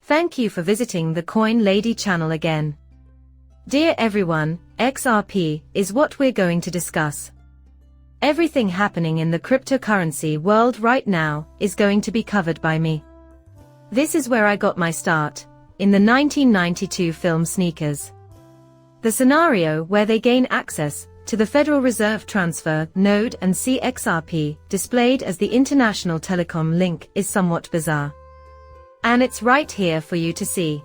Thank you for visiting the Coin Lady channel again. Dear everyone, XRP is what we're going to discuss. Everything happening in the cryptocurrency world right now is going to be covered by me. This is where I got my start, in the 1992 film Sneakers. The scenario where they gain access to the Federal Reserve Transfer Node and see XRP displayed as the international telecom link is somewhat bizarre. And it's right here for you to see.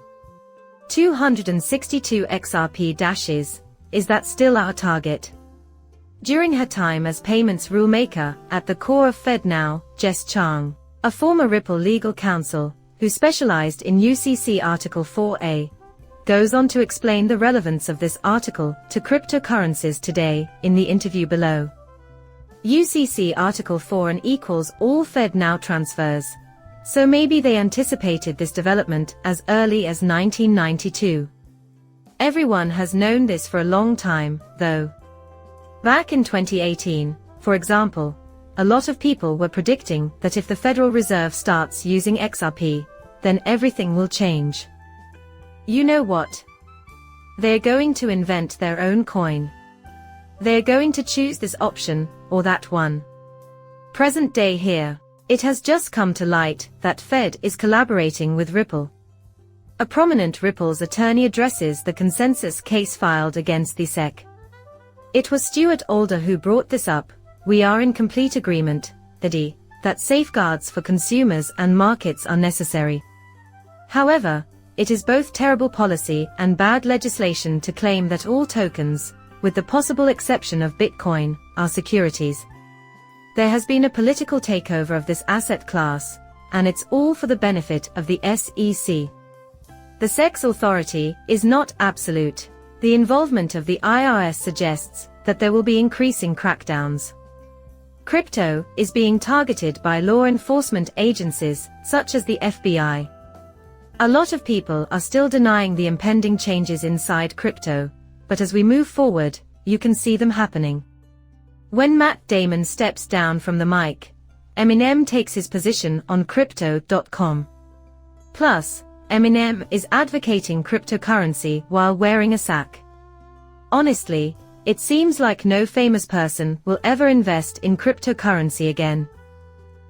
262 XRP dashes, is that still our target? During her time as payments rulemaker at the core of FedNow, Jess Chang, a former Ripple legal counsel, who specialized in UCC Article 4A, goes on to explain the relevance of this article to cryptocurrencies today in the interview below. UCC Article 4 and equals all FedNow transfers, so maybe they anticipated this development as early as 1992. Everyone has known this for a long time, though. Back in 2018, for example, a lot of people were predicting that if the Federal Reserve starts using XRP, then everything will change. You know what? They're going to invent their own coin. They're going to choose this option, or that one. Present day here, it has just come to light that Fed is collaborating with Ripple. A prominent Ripple's attorney addresses the consensus case filed against the SEC. It was Stuart Alder who brought this up. We are in complete agreement, that safeguards for consumers and markets are necessary. However, it is both terrible policy and bad legislation to claim that all tokens, with the possible exception of Bitcoin, are securities. There has been a political takeover of this asset class, and it's all for the benefit of the SEC. The SEC's authority is not absolute. The involvement of the IRS suggests that there will be increasing crackdowns. Crypto is being targeted by law enforcement agencies, such as the FBI. A lot of people are still denying the impending changes inside crypto, but as we move forward, you can see them happening. When Matt Damon steps down from the mic, Eminem takes his position on Crypto.com. Plus, Eminem is advocating cryptocurrency while wearing a sack. Honestly, it seems like no famous person will ever invest in cryptocurrency again.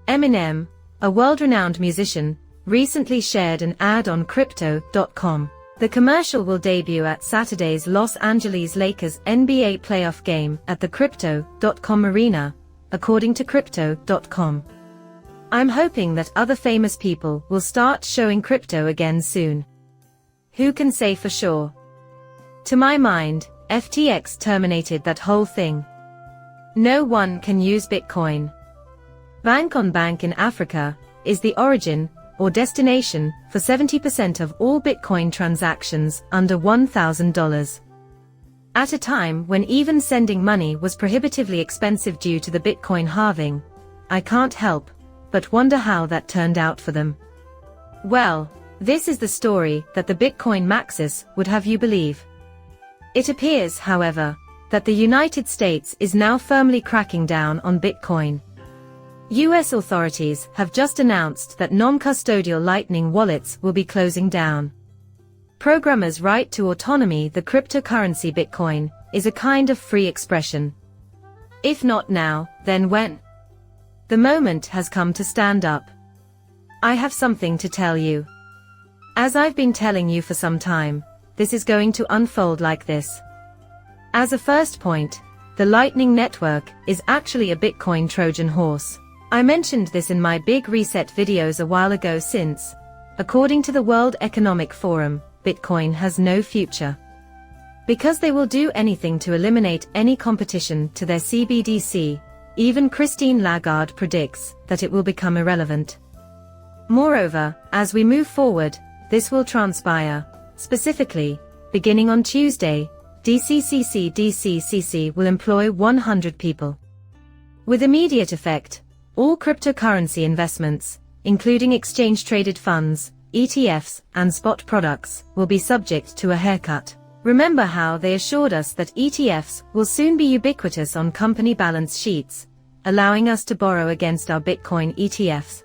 Eminem, a world-renowned musician, recently shared an ad on Crypto.com. The commercial will debut at Saturday's Los Angeles Lakers NBA playoff game at the Crypto.com arena, according to Crypto.com. I'm hoping that other famous people will start showing crypto again soon. Who can say for sure? To my mind, FTX terminated that whole thing. No one can use Bitcoin. Bank on Bank in Africa is the origin or destination for 70% of all Bitcoin transactions under $1,000. At a time when even sending money was prohibitively expensive due to the Bitcoin halving, I can't help but wonder how that turned out for them. Well, this is the story that the Bitcoin Maxis would have you believe. It appears, however, that the United States is now firmly cracking down on Bitcoin. US authorities have just announced that non-custodial Lightning wallets will be closing down. Programmers' right to autonomy. The cryptocurrency Bitcoin is a kind of free expression. If not now, then when? The moment has come to stand up. I have something to tell you. As I've been telling you for some time, this is going to unfold like this. As a first point, the Lightning Network is actually a Bitcoin Trojan horse. I mentioned this in my Big Reset videos a while ago since, according to the World Economic Forum, Bitcoin has no future. Because they will do anything to eliminate any competition to their CBDC, even Christine Lagarde predicts that it will become irrelevant. Moreover, as we move forward, this will transpire. Specifically, beginning on Tuesday, DCCC will employ 100 people. With immediate effect, all cryptocurrency investments, including exchange-traded funds, ETFs, and spot products, will be subject to a haircut. Remember how they assured us that ETFs will soon be ubiquitous on company balance sheets, allowing us to borrow against our Bitcoin ETFs?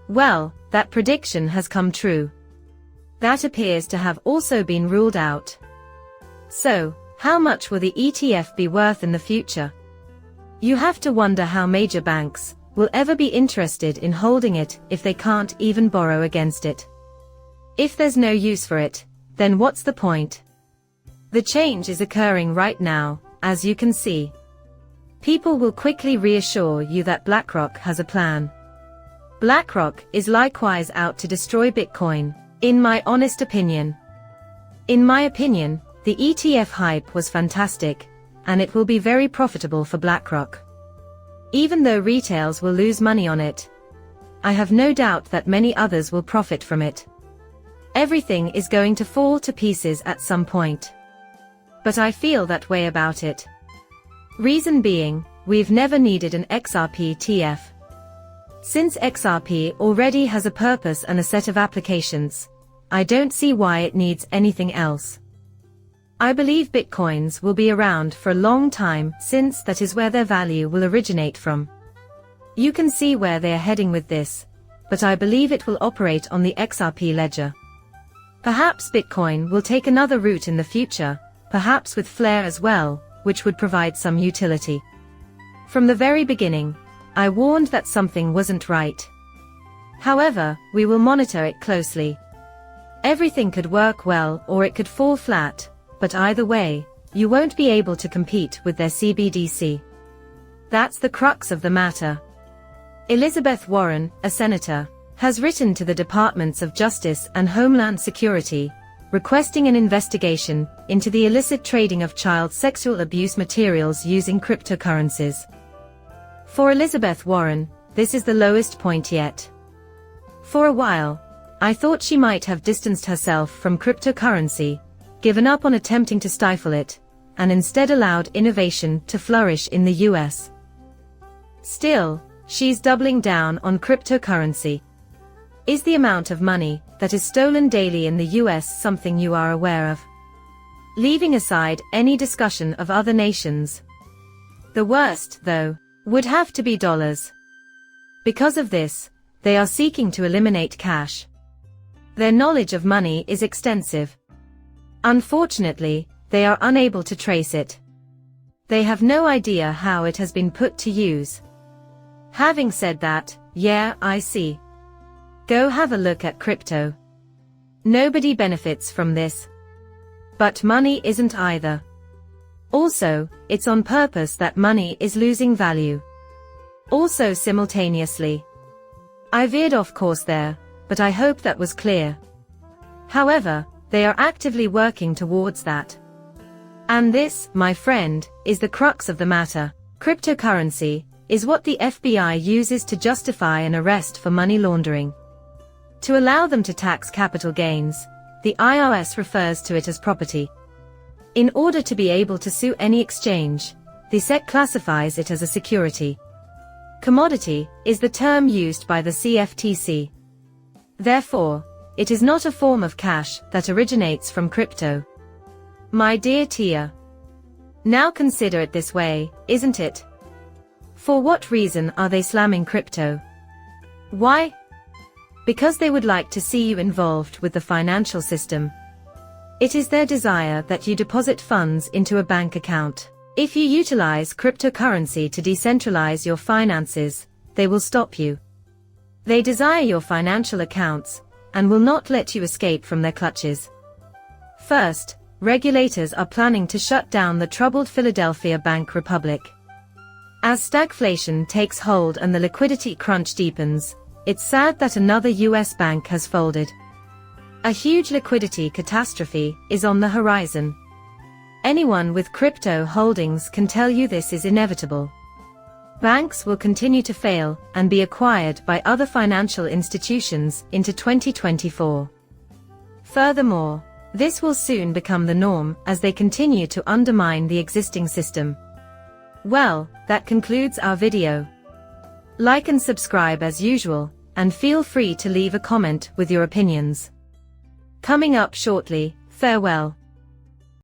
Well, that prediction has come true. That appears to have also been ruled out. So, how much will the ETF be worth in the future? You have to wonder how major banks will ever be interested in holding it if they can't even borrow against it. If there's no use for it, then what's the point? The change is occurring right now, as you can see. People will quickly reassure you that BlackRock has a plan. BlackRock is likewise out to destroy Bitcoin, in my honest opinion. In my opinion, the ETF hype was fantastic, and it will be very profitable for BlackRock. Even though retails will lose money on it, I have no doubt that many others will profit from it. Everything is going to fall to pieces at some point. But I feel that way about it. Reason being, we've never needed an XRP ETF. Since XRP already has a purpose and a set of applications, I don't see why it needs anything else. I believe Bitcoins will be around for a long time, since that is where their value will originate from. You can see where they are heading with this, but I believe it will operate on the XRP ledger. Perhaps Bitcoin will take another route in the future, perhaps with Flare as well, which would provide some utility. From the very beginning, I warned that something wasn't right. However, we will monitor it closely. Everything could work well or it could fall flat, but either way, you won't be able to compete with their CBDC. That's the crux of the matter. Elizabeth Warren, a senator, has written to the Departments of Justice and Homeland Security, requesting an investigation into the illicit trading of child sexual abuse materials using cryptocurrencies. For Elizabeth Warren, this is the lowest point yet. For a while, I thought she might have distanced herself from cryptocurrency, given up on attempting to stifle it, and instead allowed innovation to flourish in the US. Still, she's doubling down on cryptocurrency. Is the amount of money that is stolen daily in the US something you are aware of? Leaving aside any discussion of other nations. The worst, though, would have to be dollars. Because of this, they are seeking to eliminate cash. Their knowledge of money is extensive. Unfortunately, they are unable to trace it. They have no idea how it has been put to use. Having said that, yeah, I see. Go have a look at crypto. Nobody benefits from this. But money isn't either. Also, it's on purpose that money is losing value. Also simultaneously. I veered off course there, but I hope that was clear. However, they are actively working towards that. And this, my friend, is the crux of the matter. Cryptocurrency is what the FBI uses to justify an arrest for money laundering. To allow them to tax capital gains, the IRS refers to it as property. In order to be able to sue any exchange, the SEC classifies it as a security. Commodity is the term used by the CFTC. Therefore, it is not a form of cash that originates from crypto. My dear Tia. Now consider it this way, isn't it? For what reason are they slamming crypto? Why? Because they would like to see you involved with the financial system. It is their desire that you deposit funds into a bank account. If you utilize cryptocurrency to decentralize your finances, they will stop you. They desire your financial accounts, and will not let you escape from their clutches. First, regulators are planning to shut down the troubled Philadelphia bank republic. As stagflation takes hold and the liquidity crunch deepens, it's sad that another US bank has folded. A huge liquidity catastrophe is on the horizon. Anyone with crypto holdings can tell you this is inevitable. Banks will continue to fail and be acquired by other financial institutions into 2024. Furthermore, this will soon become the norm as they continue to undermine the existing system. Well, that concludes our video. Like and subscribe as usual, and feel free to leave a comment with your opinions. Coming up shortly, farewell.